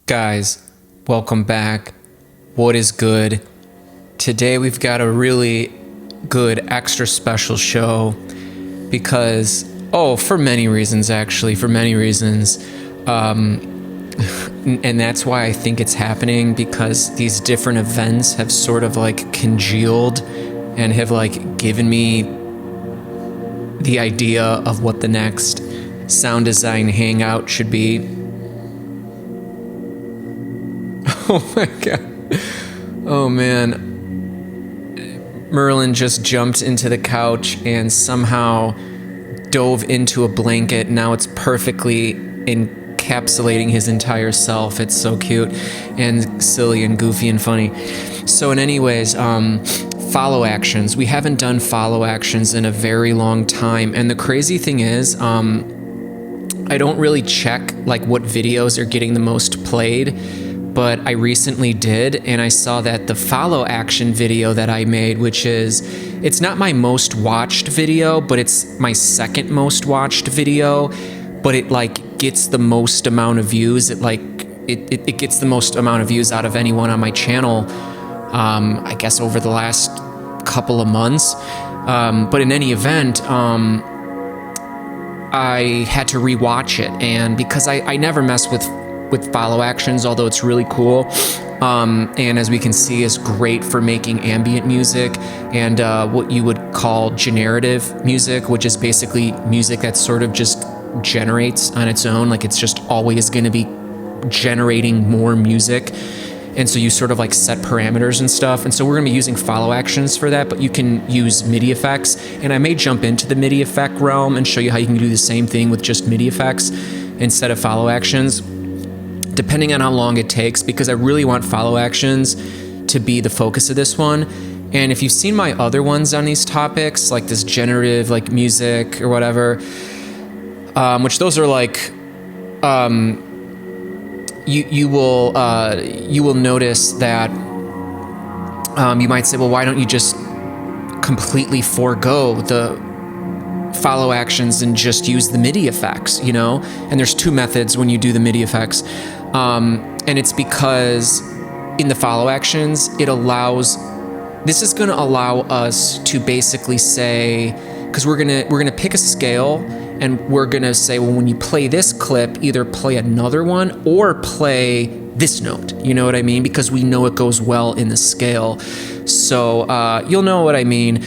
Guys, welcome back. What is good? Today we've got a really good extra special show because, for many reasons actually, and that's why I think it's happening, because these different events have sort of like congealed and have like given me the idea of what the next sound design hangout should be. Oh my god. Oh man. Merlin just jumped into the couch and somehow dove into a blanket. Now it's perfectly encapsulating his entire self. It's so cute and silly and goofy and funny. So anyways, follow actions. We haven't done follow actions in a very long time. And the crazy thing is, I don't really check like what videos are getting the most played. But I recently did, and I saw that the follow action video that I made, it's not my most watched video, but it's my second most watched video, but it like gets the most amount of views. It gets the most amount of views out of anyone on my channel, I guess over the last couple of months. But in any event, I had to rewatch it, and because I never mess with follow actions, although it's really cool, and as we can see is great for making ambient music and what you would call generative music, which is basically music that sort of just generates on its own, like it's just always going to be generating more music. And so you sort of like set parameters and stuff. And so we're going to be using follow actions for that, but you can use MIDI effects. And I may jump into the MIDI effect realm and show you how you can do the same thing with just MIDI effects instead of follow actions, depending on how long it takes, because I really want follow actions to be the focus of this one. And if you've seen my other ones on these topics, like this generative like music or whatever, which those are like, you will notice that you might say, well, why don't you just completely forego the follow actions and just use the MIDI effects, you know? And there's two methods when you do the MIDI effects. And it's because in the follow actions, this is going to allow us to basically say, because we're going to pick a scale and we're going to say, well, when you play this clip, either play another one or play this note. You know what I mean? Because we know it goes well in the scale. So you'll know what I mean.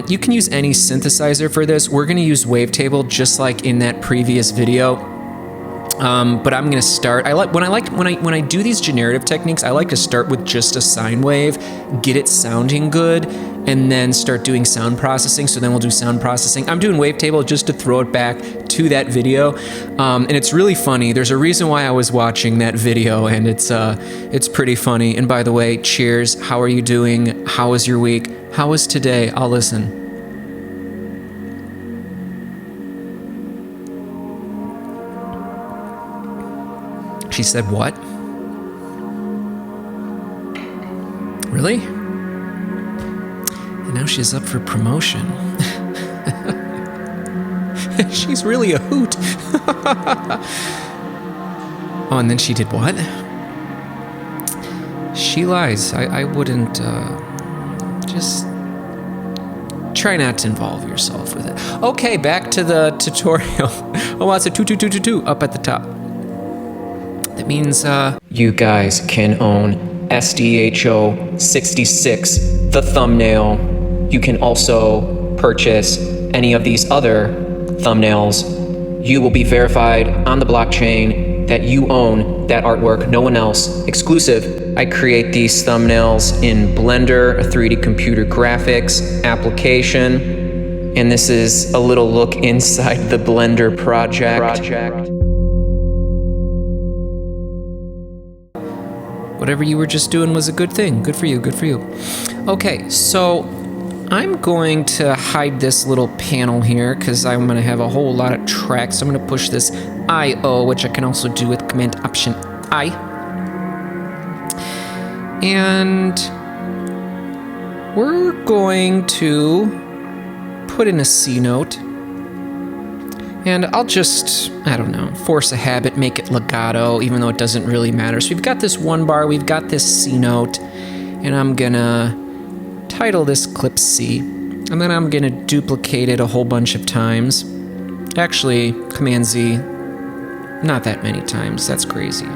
You can use any synthesizer for this. We're going to use Wavetable just like in that previous video. But I'm gonna start. When I do these generative techniques, I like to start with just a sine wave, get it sounding good, and then start doing sound processing. So then we'll do sound processing. I'm doing Wavetable just to throw it back to that video, and it's really funny. There's a reason why I was watching that video, and it's pretty funny. And by the way, cheers. How are you doing? How was your week? How was today? I'll listen. She said, what? Really? And now she's up for promotion. She's really a hoot. Oh, and then she did what? She lies. I wouldn't, just try not to involve yourself with it. Okay, back to the tutorial. Oh, it's a 2222 up at the top. That means you guys can own SDHO 66, the thumbnail. You can also purchase any of these other thumbnails. You will be verified on the blockchain that you own that artwork, no one else, exclusive. I create these thumbnails in Blender, a 3D computer graphics application. And this is a little look inside the Blender project. Whatever you were just doing was a good thing. Good for you, good for you. Okay, so I'm going to hide this little panel here because I'm going to have a whole lot of tracks. I'm going to push this I/O, which I can also do with Command Option I. And we're going to put in a C note. And I'll just, I don't know, force a habit, make it legato, even though it doesn't really matter. So we've got this one bar, we've got this C note, and I'm gonna title this clip C, and then I'm gonna duplicate it a whole bunch of times. Actually, Command Z, not that many times, that's crazy.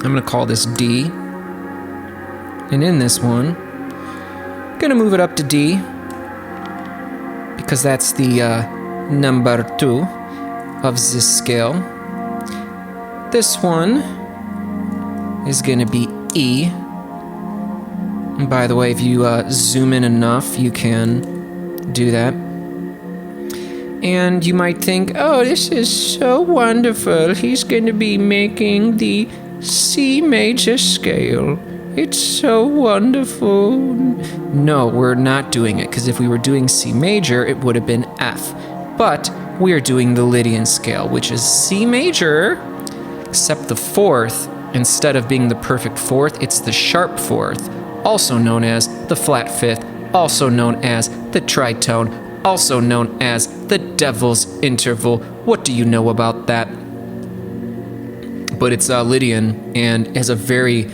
I'm gonna call this D, and in this one, I'm gonna move it up to D, because that's the number 2 of this scale. This one is gonna be E. And by the way, if you zoom in enough, you can do that. And you might think, oh, this is so wonderful. He's gonna be making the C major scale. It's so wonderful. No, we're not doing it, because if we were doing C major, it would have been F. But we are doing the Lydian scale, which is C major, except the 4th, instead of being the perfect 4th, it's the sharp 4th, also known as the flat 5th, also known as the tritone, also known as the devil's interval. What do you know about that? But it's Lydian and has a very,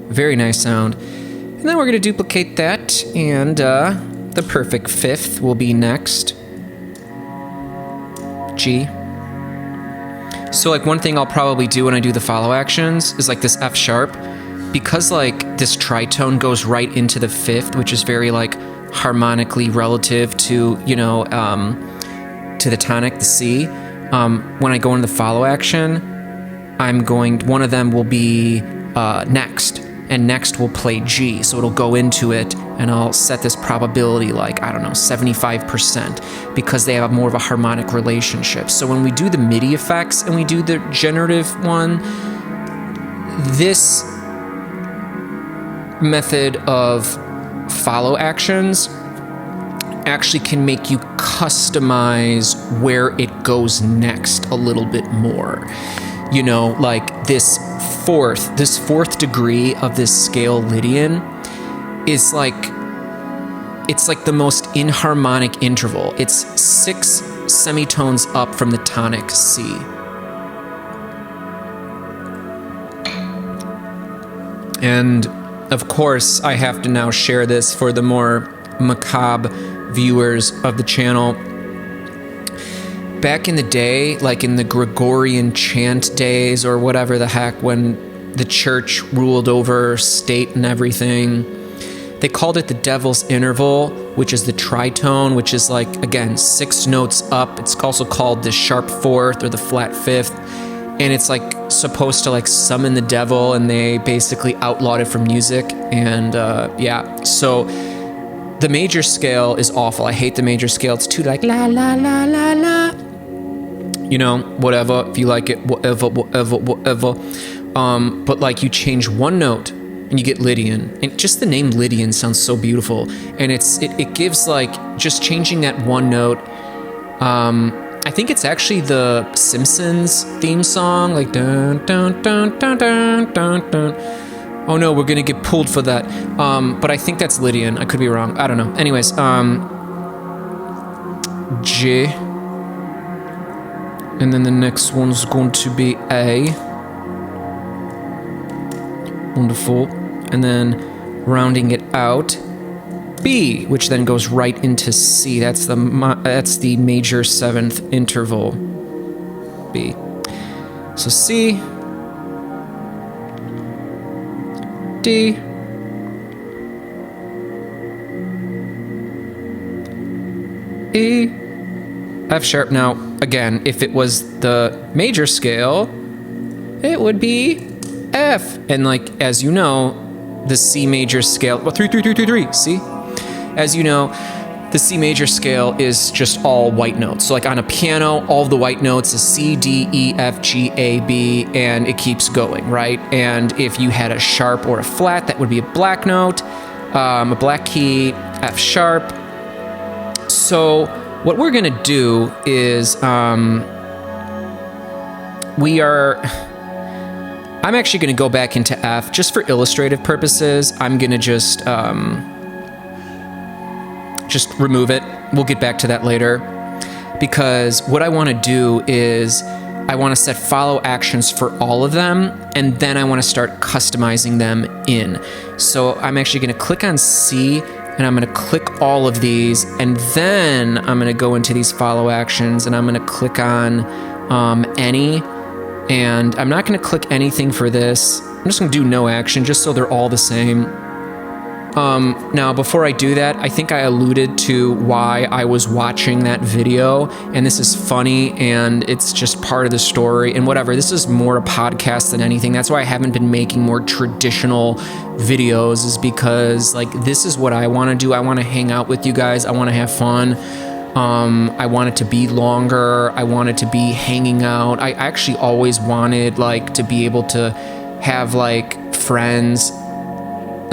very nice sound. And then we're going to duplicate that, and the perfect 5th will be next. G. So like one thing I'll probably do when I do the follow actions is like this F sharp, because like this tritone goes right into the 5th, which is very like harmonically relative to, you know, to the tonic, the C. When I go into the follow action, one of them will be next, and next will play G, so it'll go into it, and I'll set this probability like, I don't know, 75%, because they have more of a harmonic relationship. So when we do the MIDI effects and we do the generative one, this method of follow actions actually can make you customize where it goes next a little bit more. You know, like this fourth degree of this scale Lydian is like, it's like the most inharmonic interval. It's 6 semitones up from the tonic C. And of course, I have to now share this for the more macabre viewers of the channel. Back in the day, like in the Gregorian chant days or whatever the heck, when the church ruled over state and everything, they called it the devil's interval, which is the tritone, which is like, again, 6 notes up. It's also called the sharp 4th or the flat 5th. And it's like supposed to like summon the devil, and they basically outlawed it from music. And yeah, so the major scale is awful. I hate the major scale. It's too like la la la la la. You know, whatever, if you like it, whatever. But like you change one note and you get Lydian. And just the name Lydian sounds so beautiful. And it gives like, just changing that one note. I think it's actually the Simpsons theme song, like dun dun dun dun dun dun dun. Oh no, we're gonna get pulled for that. But I think that's Lydian. I could be wrong. I don't know. Anyways, G. And then the next one's going to be A. Wonderful. And then rounding it out, B, which then goes right into C. That's the major 7th interval. B. So C, D, E, F sharp. Now, again, if it was the major scale, it would be F. And like, as you know, the C major scale, well, 3, 3, 3, 3, 3, see? As you know, the C major scale is just all white notes. So like on a piano, all of the white notes is C, D, E, F, G, A, B, and it keeps going, right? And if you had a sharp or a flat, that would be a black note, a black key, F sharp. So what we're gonna do is, I'm actually gonna go back into F just for illustrative purposes. I'm gonna just just remove it. We'll get back to that later. Because what I want to do is I want to set follow actions for all of them, and then I want to start customizing them in. So I'm actually going to click on C, and I'm going to click all of these, and then I'm going to go into these follow actions, and I'm going to click on any, and I'm not going to click anything for this. I'm just going to do no action, just so they're all the same. Now, before I do that, I think I alluded to why I was watching that video, and this is funny, and it's just part of the story, and whatever. This is more a podcast than anything. That's why I haven't been making more traditional videos, is because, like, this is what I want to do. I want to hang out with you guys. I want to have fun. I want it to be longer. I want it to be hanging out. I actually always wanted, like, to be able to have, like, friends.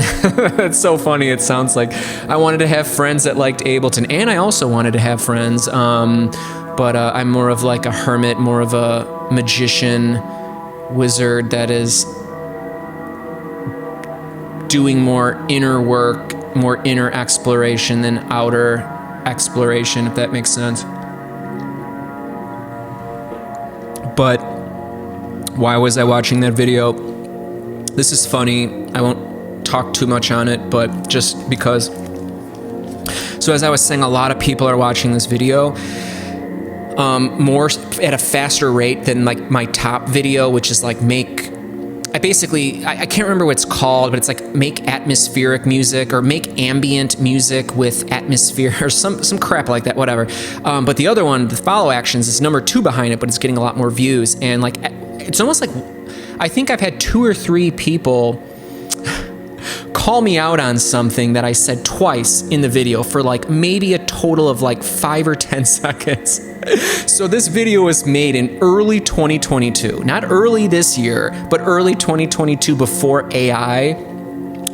It's so funny. It sounds like I wanted to have friends that liked Ableton, and I also wanted to have friends, but I'm more of like a hermit, more of a magician, wizard that is doing more inner work, more inner exploration than outer exploration, if that makes sense. But why was I watching that video? This is funny. I won't talk too much on it, but just because. So as I was saying, a lot of people are watching this video more at a faster rate than like my top video, which is like I can't remember what it's called, but it's like make atmospheric music or make ambient music with atmosphere or some crap like that, whatever. But the other one, the follow actions, is number 2 behind it, but it's getting a lot more views. And like, it's almost like, I think I've had 2 or 3 people call me out on something that I said twice in the video for like maybe a total of like 5 or 10 seconds. So this video was made in early 2022, not early this year, but early 2022, before AI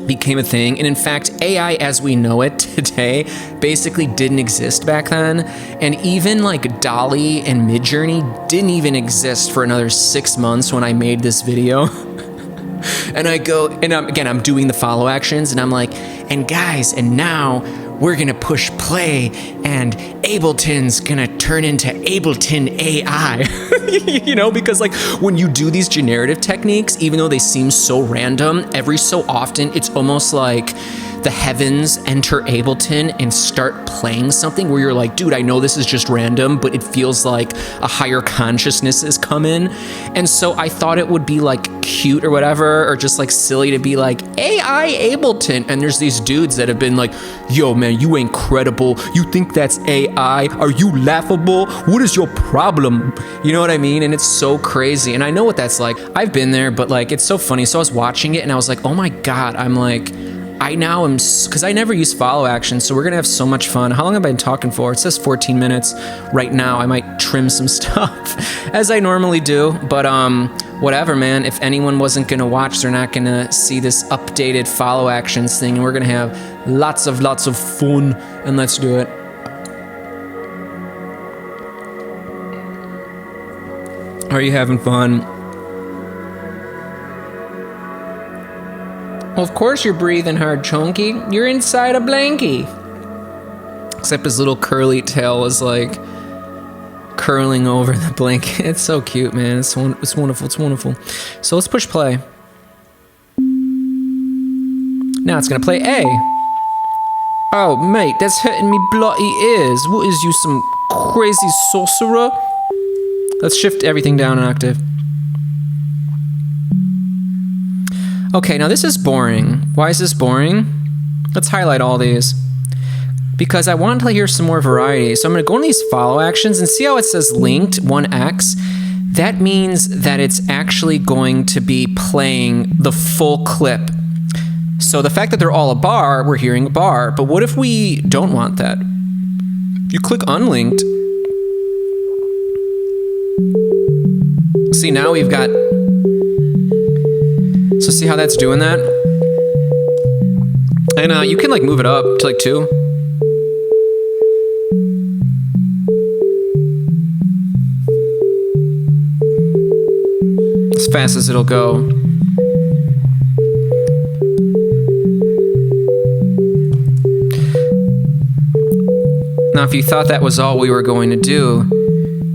became a thing. And in fact, AI as we know it today basically didn't exist back then. And even like DALL-E and Midjourney didn't even exist for another 6 months when I made this video. And I go, and I'm doing the follow actions, and I'm like, and guys, and now we're gonna push play, and Ableton's gonna turn into Ableton AI. You know, because like when you do these generative techniques, even though they seem so random, every so often it's almost like the heavens enter Ableton and start playing something where you're like, dude, I know this is just random, but it feels like a higher consciousness has come in. And so I thought it would be like cute or whatever, or just like silly to be like AI Ableton. And there's these dudes that have been like, yo man, you ain't credible. You think that's AI? Are you laughable? What is your problem? You know what I mean? And it's so crazy. And I know what that's like. I've been there, but like, it's so funny. So I was watching it and I was like, oh my God, I'm like, I now am, because I never use follow actions, so we're gonna have so much fun. How long have I been talking for? It says 14 minutes right now. I might trim some stuff as I normally do, but whatever, man. If anyone wasn't gonna watch, they're not gonna see this updated follow actions thing, and we're gonna have lots of fun, and let's do it. Are you having fun? Well, of course you're breathing hard, Chunky. You're inside a blankie. Except his little curly tail is like curling over the blanket. It's so cute, man. It's wonderful. It's wonderful. So let's push play. Now it's gonna play A. Oh, mate, that's hurting me bloody ears. What is you, some crazy sorcerer? Let's shift everything down an octave. Okay, now this is boring. Why is this boring? Let's highlight all these. Because I want to hear some more variety. So I'm going to go into these follow actions and see how it says linked 1x. That means that it's actually going to be playing the full clip. So the fact that they're all a bar, we're hearing a bar. But what if we don't want that? If you click unlinked, see, now we've got... So see how that's doing that? And you can like move it up to like 2. As fast as it'll go. Now, if you thought that was all we were going to do,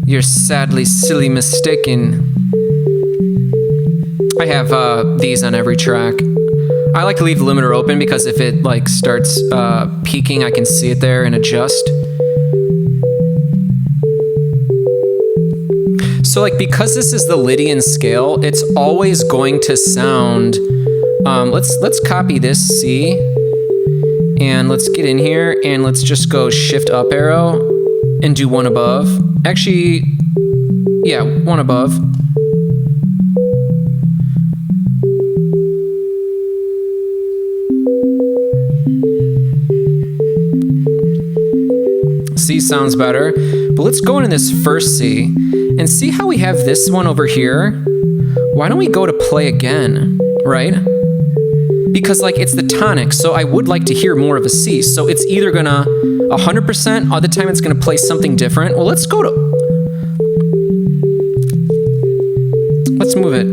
you're sadly silly mistaken. I have these on every track. I like to leave the limiter open because if it like starts peaking, I can see it there and adjust. So like because this is the Lydian scale, it's always going to sound. Let's copy this C, and let's get in here and let's just go Shift up arrow and do one above. Actually, yeah, one above. C sounds better, but let's go into this first C and see how we have this one over here. Why don't we go to play again, right? Because like it's the tonic, so I would like to hear more of a C. So it's either gonna 100%, other time it's gonna play something different. Well, let's go to, let's move it.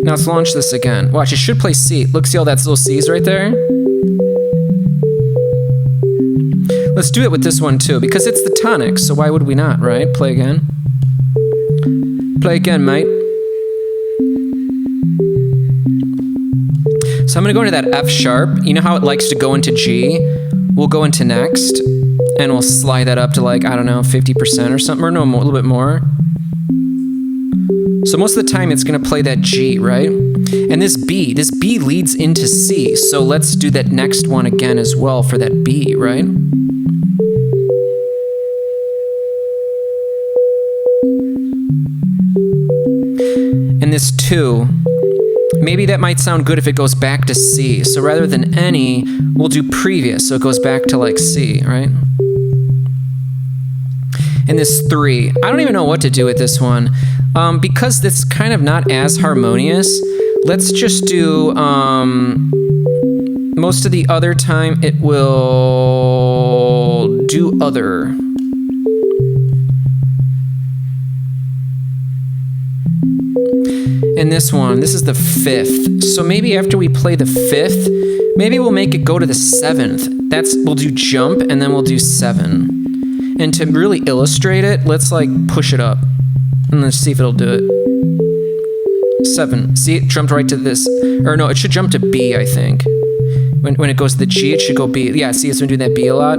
Now let's launch this again. Watch, it should play C. Look, see all that little C's right there? Let's do it with this one too, because it's the tonic, so why would we not, right? Play again. Play again, mate. So I'm gonna go into that F sharp. You know how it likes to go into G? We'll go into next, and we'll slide that up to like, I don't know, 50% or something, or no, a little bit more. So most of the time it's gonna play that G, right? And this B leads into C, so let's do that next one again as well for that B, right? And this 2, maybe that might sound good if it goes back to C. So rather than any, we'll do previous, so it goes back to like C, right? And this 3, I don't even know what to do with this one. Because it's kind of not as harmonious, let's just do, most of the other time it will do other. And this one, this is the 5th. So maybe after we play the 5th, maybe we'll make it go to the 7th. We'll do jump and then we'll do 7. And to really illustrate it, let's like push it up. And let's see if it'll do it. 7. See, it jumped right to this. Or no, it should jump to B, I think. When it goes to the G, it should go B. Yeah, see, it's been doing that B a lot.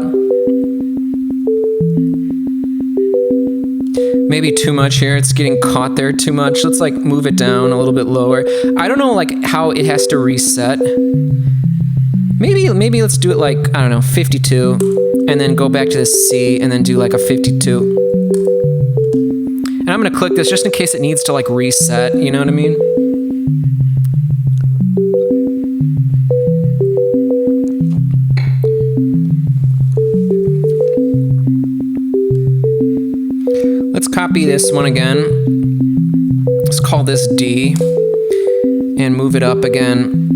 Maybe too much here. It's getting caught there too much. Let's like move it down a little bit lower. I don't know like how it has to reset. Maybe let's do it like, I don't know, 52, and then go back to the C and then do like a 52. And I'm gonna click this just in case it needs to like reset, you know what I mean? Let's copy this one again. Let's call this D and move it up again.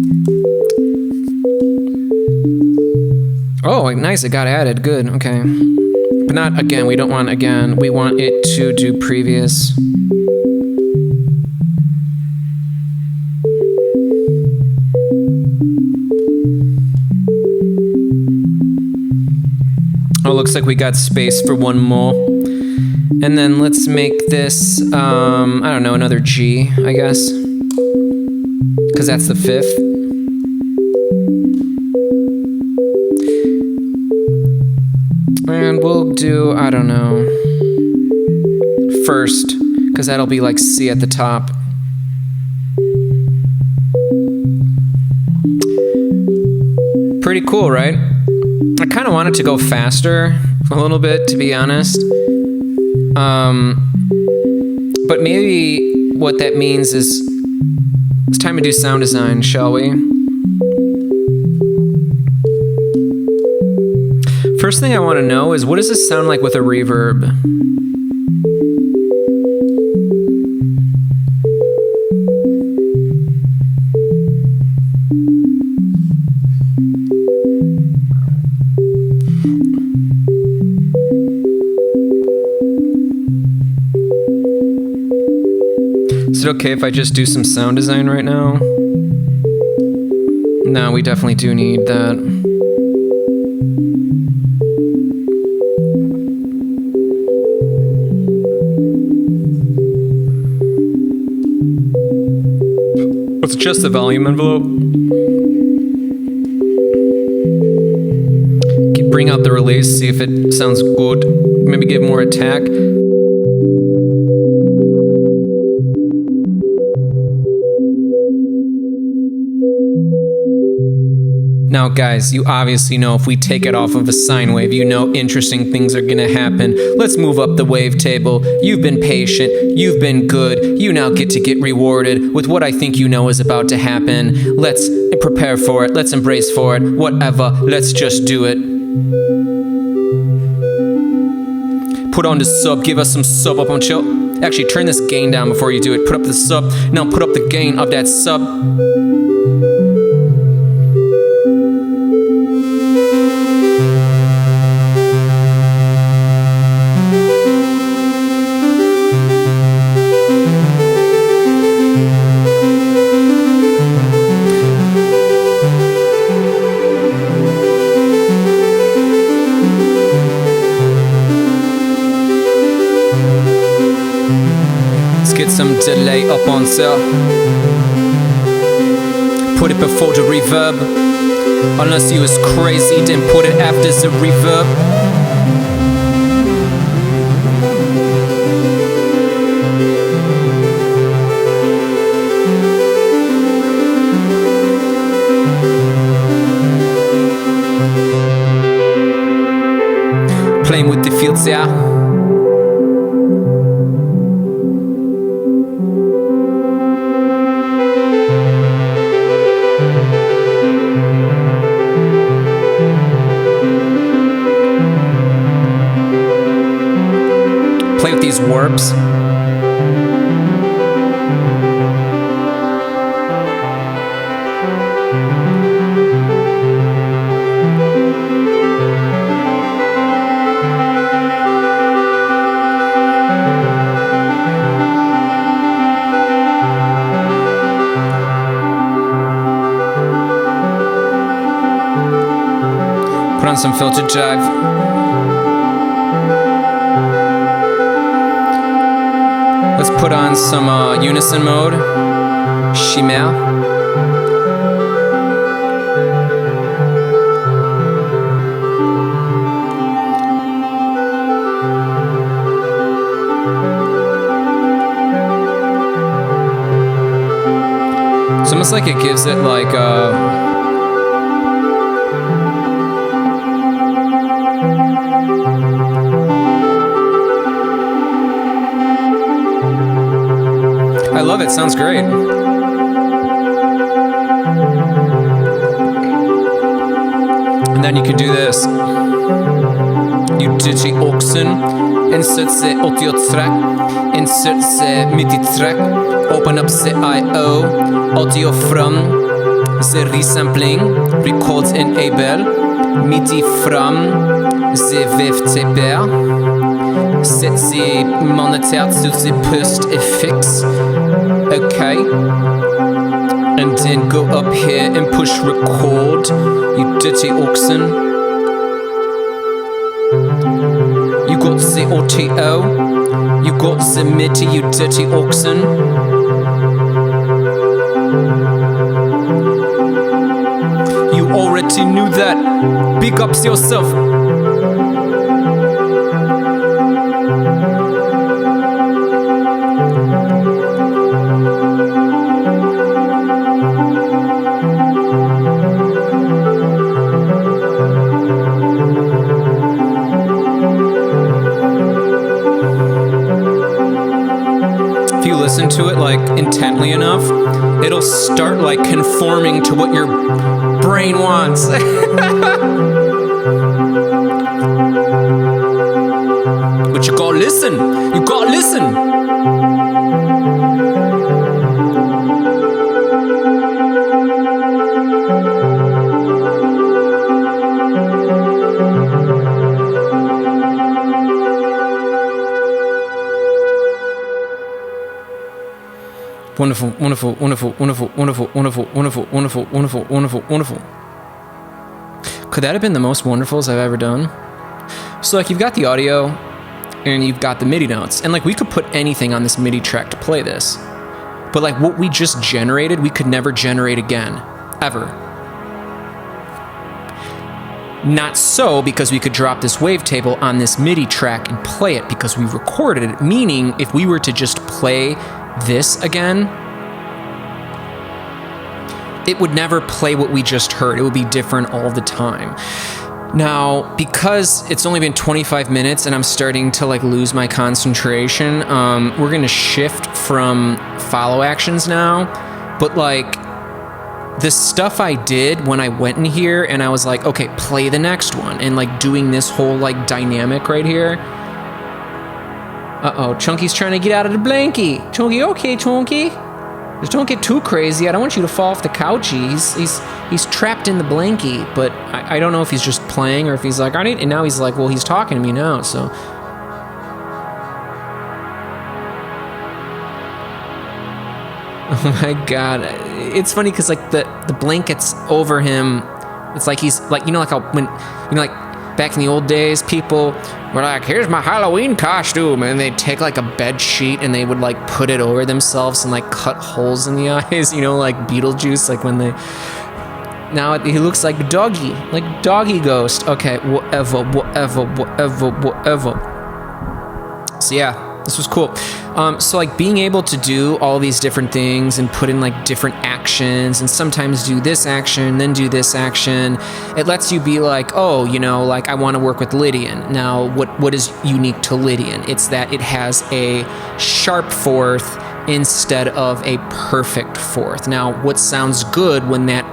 Oh, nice, it got added, good, okay. But not again, we don't want again. We want it to do previous. Oh, looks like we got space for one more. And then let's make this, I don't know, another G, I guess. Because that's the 5th. And we'll do, I don't know, 1st, because that'll be like C at the top. Pretty cool, right? I kind of want it to go faster a little bit, to be honest. But maybe what that means is it's time to do sound design, shall we? First thing I want to know is, what does this sound like with a reverb? Is it okay if I just do some sound design right now? No, we definitely do need that. Let's adjust the volume envelope. Bring out the release, see if it sounds good. Maybe give more attack. Now guys, you obviously know if we take it off of a sine wave, you know interesting things are gonna happen. Let's move up the wavetable. You've been patient, you've been good, you now get to get rewarded with what I think you know is about to happen. Let's prepare for it, let's embrace for it, whatever, let's just do it. Put on the sub, give us some sub up on chill. Actually, turn this gain down before you do it. Put up the sub, now put up the gain of that sub. Get some delay up on cell. Put it before the reverb. Unless you was crazy, then put it after the reverb. Playing with the fields, yeah. Play with these warps. Put on some filter jive. Let's put on some unison mode. Shimmer. It's almost like it gives it like I love it, sounds great. And then you can do this. You DJ Oxen, insert the audio track, insert the MIDI track, open up the I/O, audio from the resampling, record enable, MIDI from the wavetable. Set the monitor to the post effects. Okay. And then go up here and push record. You dirty oxen. You got the OTO. You got the MIDI, you dirty oxen. You already knew that. Big ups yourself. Listen to it like intently enough, it'll start like conforming to what your brain wants. But you gotta listen. You gotta listen. Wonderful, wonderful, wonderful, wonderful, wonderful, wonderful, wonderful, wonderful, wonderful, wonderful, wonderful. Could that have been the most wonderfuls I've ever done? So like you've got the audio and you've got the MIDI notes, and like we could put anything on this MIDI track to play this. But like what we just generated, we could never generate again, ever. Not so, because we could drop this wavetable on this MIDI track and play it because we recorded it, meaning if we were to just play this again, it would never play what we just heard. It would be different all the time. Now, because it's only been 25 minutes and I'm starting to like lose my concentration, we're gonna shift from follow actions now, but like the stuff I did when I went in here and I was like, okay, play the next one, and like doing this whole like dynamic right here. Uh-oh, Chunky's trying to get out of the blankie. Chunky, okay, Chunky. Just don't get too crazy. I don't want you to fall off the couch. He's trapped in the blankie, but I don't know if he's just playing or if he's like, I need, and now he's like, well, he's talking to me now, so. Oh my God. It's funny because like the blanket's over him. It's like he's like, you know, like how when, you know, like back in the old days, people were like, here's my Halloween costume. And they'd take like a bed sheet and they would like put it over themselves and like cut holes in the eyes, you know, like Beetlejuice, like when they, now he looks like doggy ghost. Okay, whatever. So yeah. This was cool. So like being able to do all these different things and put in like different actions and sometimes do this action, then do this action. It lets you be like, oh, you know, like I want to work with Lydian. Now, what is unique to Lydian? It's that it has a sharp fourth instead of a perfect fourth. Now, what sounds good when that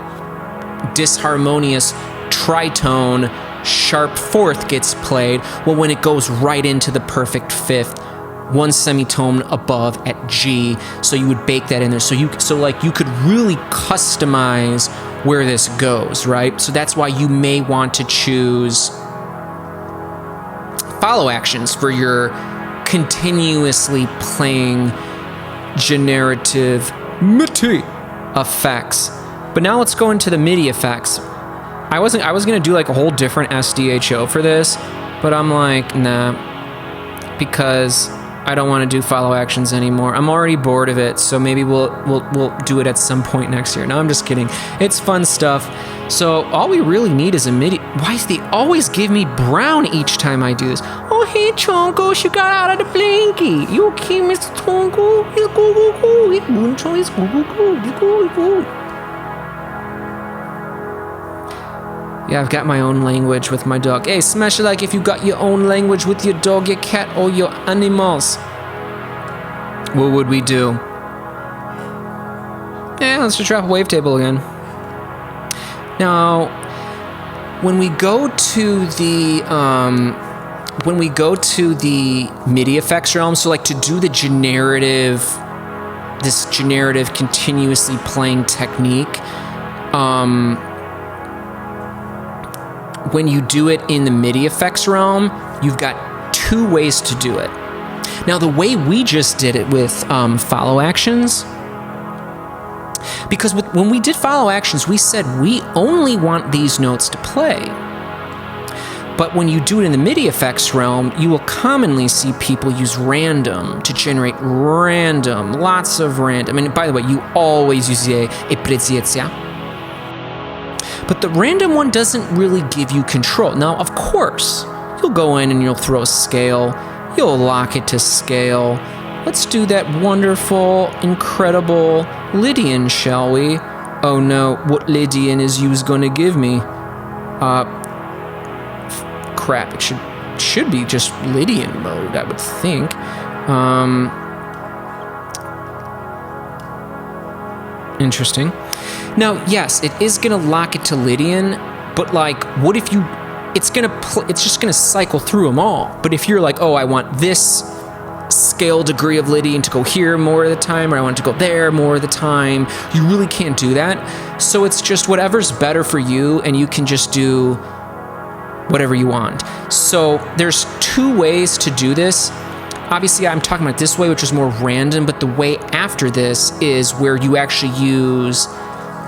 disharmonious tritone sharp fourth gets played? Well, when it goes right into the perfect fifth, one semitone above at G, so you would bake that in there. So like you could really customize where this goes, right? So that's why you may want to choose follow actions for your continuously playing generative MIDI effects. But now let's go into the MIDI effects. I was gonna do like a whole different SDHO for this, but I'm like, nah, because I don't want to do follow actions anymore. I'm already bored of it, so maybe we'll do it at some point next year. No, I'm just kidding. It's fun stuff. So all we really need is a MIDI. Why do they always give me brown each time I do this? Oh, hey, Chonko, you got out of the blankie. You okay, Mr. Chonko? He's go. He's go. Yeah, I've got my own language with my dog. Hey, smash it like if you got your own language with your dog, your cat, or your animals. What would we do? Yeah, let's just drop a wavetable again. Now, when we go to the MIDI effects realm, so like to do the this generative continuously playing technique, when you do it in the MIDI effects realm, you've got two ways to do it. Now, the way we just did it with follow actions, because when we did follow actions, we said we only want these notes to play. But when you do it in the MIDI effects realm, you will commonly see people use random to generate random, lots of random. And by the way, you always use a preziecja. But the random one doesn't really give you control. Now, of course, you'll go in and you'll throw a scale. You'll lock it to scale. Let's do that wonderful, incredible Lydian, shall we? Oh no, what Lydian is you gonna give me? Crap, it should be just Lydian mode, I would think. Interesting. Now, yes, it is gonna lock it to Lydian, but like, what if you? It's just gonna cycle through them all. But if you're like, oh, I want this scale degree of Lydian to go here more of the time, or I want it to go there more of the time, you really can't do that. So it's just whatever's better for you, and you can just do whatever you want. So there's two ways to do this. Obviously, I'm talking about this way, which is more random, but the way after this is where you actually use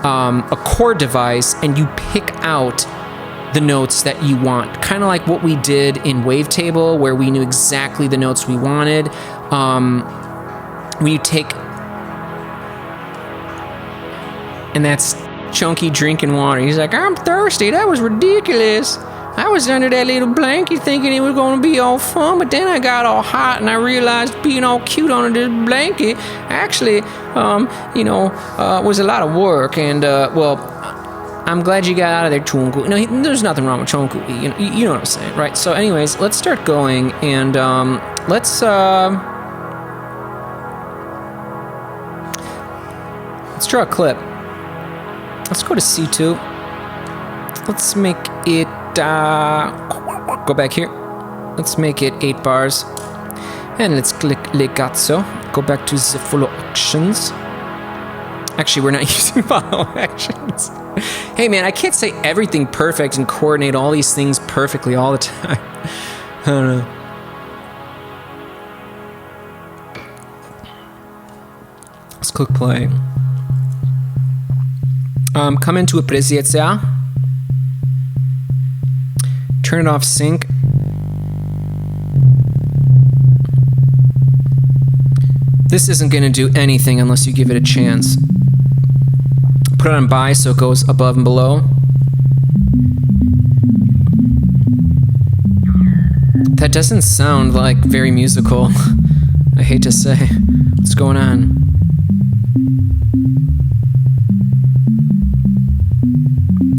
a chord device and you pick out the notes that you want. Kind of like what we did in Wavetable, where we knew exactly the notes we wanted. When you take And that's Chunky drinking water. He's like, I'm thirsty. That was ridiculous. I was under that little blanket thinking it was going to be all fun, but then I got all hot and I realized being all cute under this blanket actually, was a lot of work. And, I'm glad you got out of there, Chunku. No, there's nothing wrong with Chunku. You know what I'm saying, right? So anyways, let's start going, and let's draw a clip. Let's go to C2. Let's make it, go back here. Let's make it 8 bars. And let's click legato. Go back to the follow actions. Actually, we're not using follow actions. Hey man, I can't say everything perfect and coordinate all these things perfectly all the time. I don't know. Let's click play. Come into Apreciacja. Turn it off sync. This isn't going to do anything unless you give it a chance. Put it on buy so it goes above and below. That doesn't sound like very musical. I hate to say. What's going on?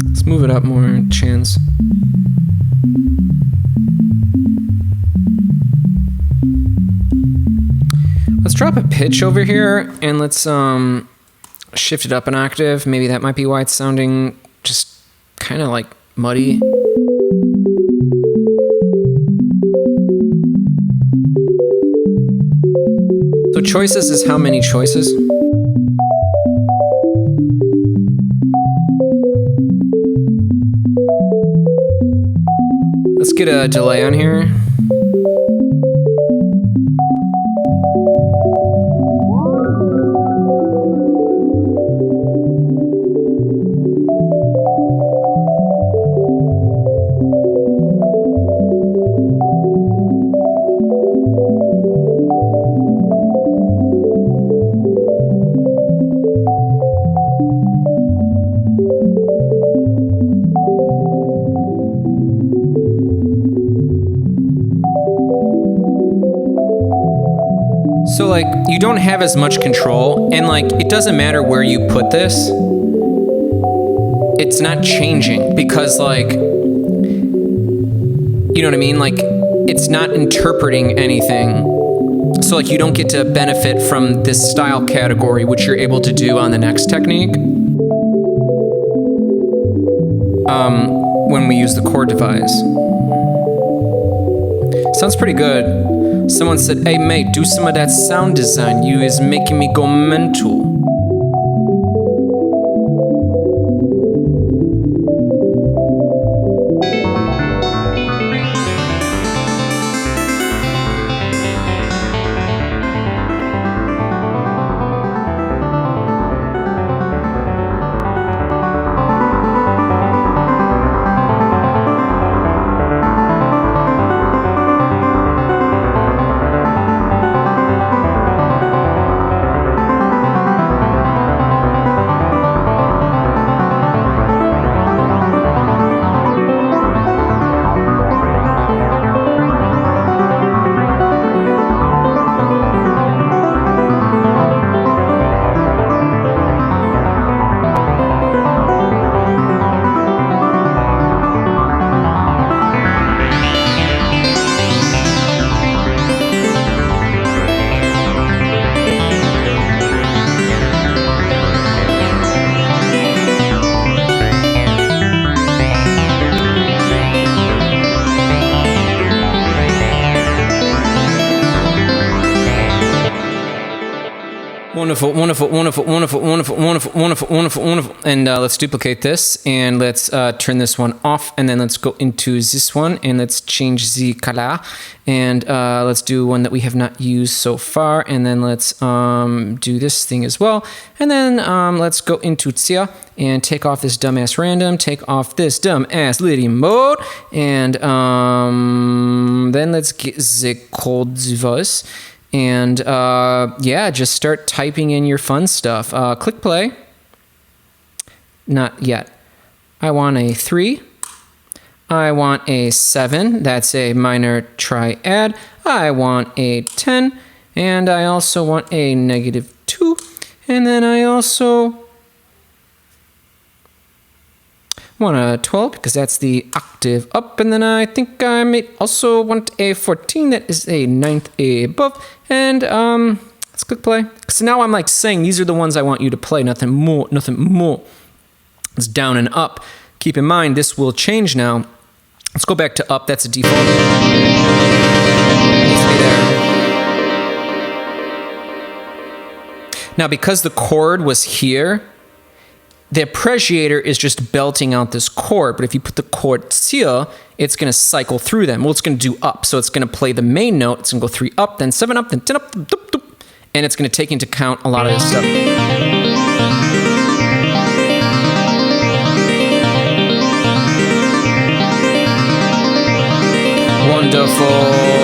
Let's move it up more, chance. Let's drop a pitch over here and let's shift it up an octave. Maybe that might be why it's sounding just kind of like muddy. So choices is how many choices? Let's get a delay on here. So like you don't have as much control, and like it doesn't matter where you put this, it's not changing because like, you know what I mean? Like it's not interpreting anything. So like you don't get to benefit from this style category, which you're able to do on the next technique. When we use the chord device. Sounds pretty good. Someone said, hey mate, do some of that sound design. You is making me go mental. Wonderful, wonderful, wonderful, wonderful, wonderful, wonderful, wonderful, wonderful, wonderful. And let's duplicate this and let's turn this one off, and then let's go into this one and let's change the color, and let's do one that we have not used so far, and then let's do this thing as well, and then let's go into Tia and take off this dumbass random, take off this dumbass Liddy mode, and then let's get the code voice. And yeah, just start typing in your fun stuff. Click play. not yet. I want a 3. I want a 7. That's a minor triad. I want a 10. And I also want a -2. And then I also want a 12 because that's the octave up. And then I think I may also want a 14. That is a 9th above. And let's click play. So now I'm like saying these are the ones I want you to play. Nothing more, nothing more. It's down and up. Keep in mind, this will change now. Let's go back to up. That's a default. It needs to be there. Now, because the chord was here, the appreciator is just belting out this chord. But if you put the chord here, it's going to cycle through them. Well, it's going to do up. So it's going to play the main note. It's going to go 3 up, then 7 up, then 10 up, doop, doop. And it's going to take into account a lot of this stuff. Wonderful.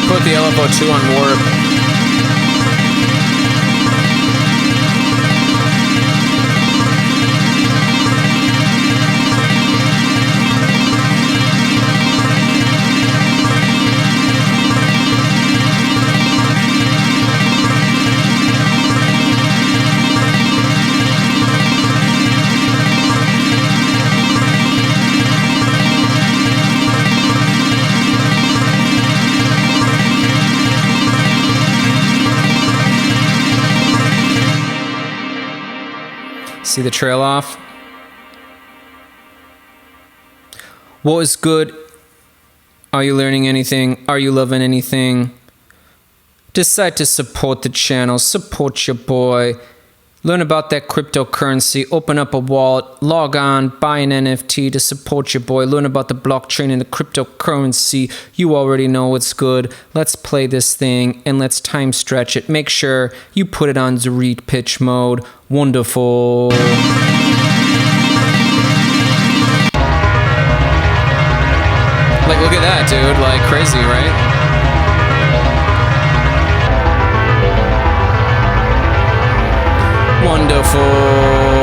Put the LFO2 on warp. See the trail off? What was good? Are you learning anything? Are you loving anything? Decide to support the channel, support your boy. Learn about that cryptocurrency, open up a wallet, log on, buy an NFT to support your boy. Learn about the blockchain and the cryptocurrency. You already know what's good. Let's play this thing and let's time stretch it. Make sure you put it on Zerit pitch mode. Wonderful. Like, look at that, dude. Like, crazy, right? Wonderful.